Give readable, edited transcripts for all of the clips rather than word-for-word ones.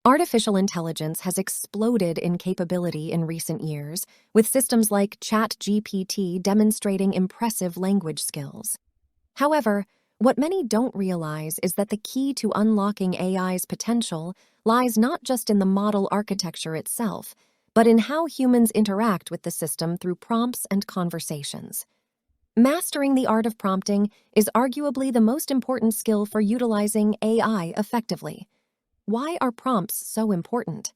Artificial intelligence has exploded in capability in recent years, with systems like chatgpt demonstrating impressive language skills. However, what many don't realize is that the key to unlocking AI's potential lies not just in the model architecture itself, but in how humans interact with the system through prompts and conversations. Mastering the art of prompting is arguably the most important skill for utilizing AI effectively. Why are prompts so important?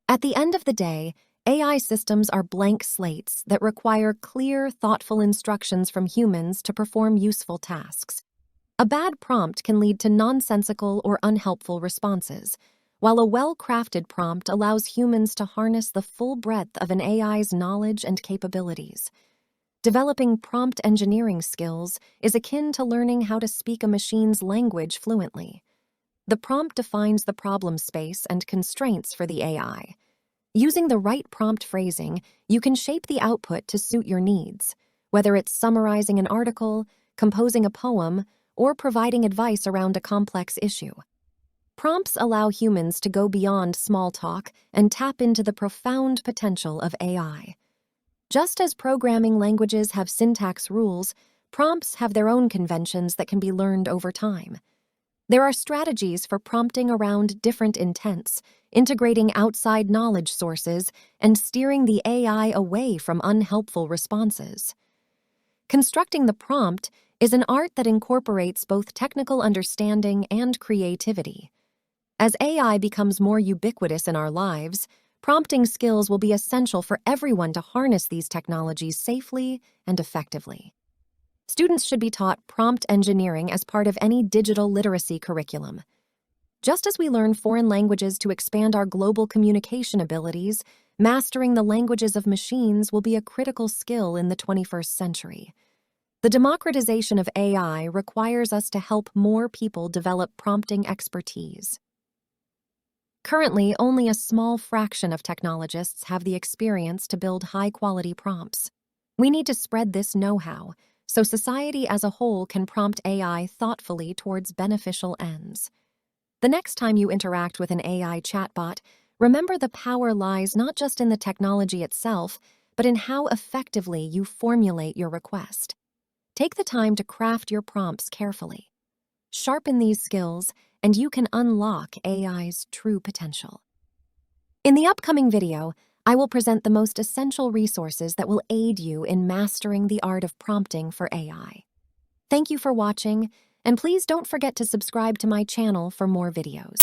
At the end of the day, AI systems are blank slates that require clear, thoughtful instructions from humans to perform useful tasks. A bad prompt can lead to nonsensical or unhelpful responses, while a well-crafted prompt allows humans to harness the full breadth of an AI's knowledge and capabilities. Developing prompt engineering skills is akin to learning how to speak a machine's language fluently. The prompt defines the problem space and constraints for the AI. Using the right prompt phrasing, you can shape the output to suit your needs, whether it's summarizing an article, composing a poem, or providing advice around a complex issue. Prompts allow humans to go beyond small talk and tap into the profound potential of AI. Just as programming languages have syntax rules, prompts have their own conventions that can be learned over time. There are strategies for prompting around different intents, integrating outside knowledge sources, and steering the AI away from unhelpful responses. Constructing the prompt is an art that incorporates both technical understanding and creativity. As AI becomes more ubiquitous in our lives, prompting skills will be essential for everyone to harness these technologies safely and effectively. Students should be taught prompt engineering as part of any digital literacy curriculum. Just as we learn foreign languages to expand our global communication abilities, mastering the languages of machines will be a critical skill in the 21st century. The democratization of AI requires us to help more people develop prompting expertise. Currently, only a small fraction of technologists have the experience to build high-quality prompts. We need to spread this know-how, so society as a whole can prompt AI thoughtfully towards beneficial ends. The next time you interact with an AI chatbot, remember the power lies not just in the technology itself, but in how effectively you formulate your request. Take the time to craft your prompts carefully. Sharpen these skills, and you can unlock AI's true potential. In the upcoming video, I will present the most essential resources that will aid you in mastering the art of prompting for AI. Thank you for watching, and please don't forget to subscribe to my channel for more videos.